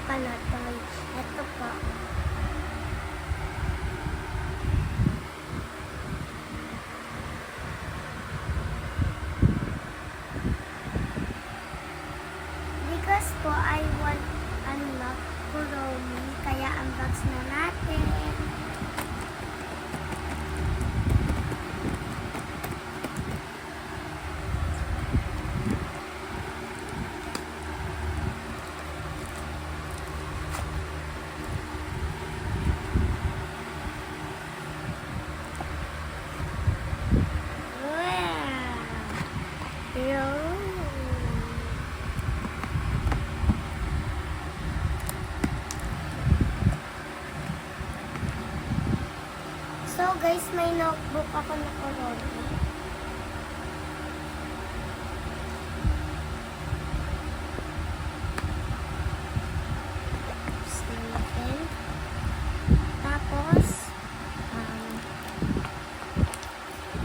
panatoy. Ito po. Because po, I want unlock Kuromi. Kaya unbox na natin. So guys, may notebook ako na Kuromi. Tapos,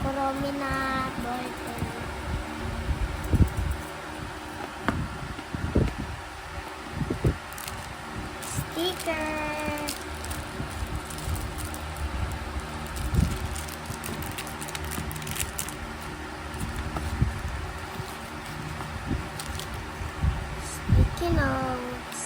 Kuromi na ballpen. Sticker. Sticky notes.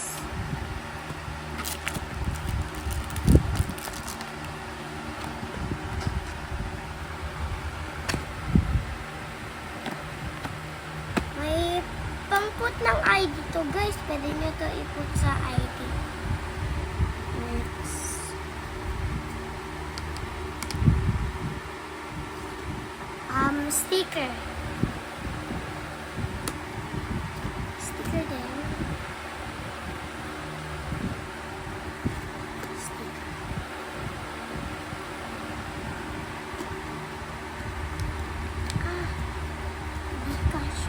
May pang-put ng ID to guys. Pwede nyo to i-put sa ID. Next. Sticker. Sticker din. Sticker. Bikash.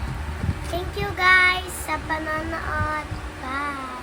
Thank you guys sa panonood. Bye.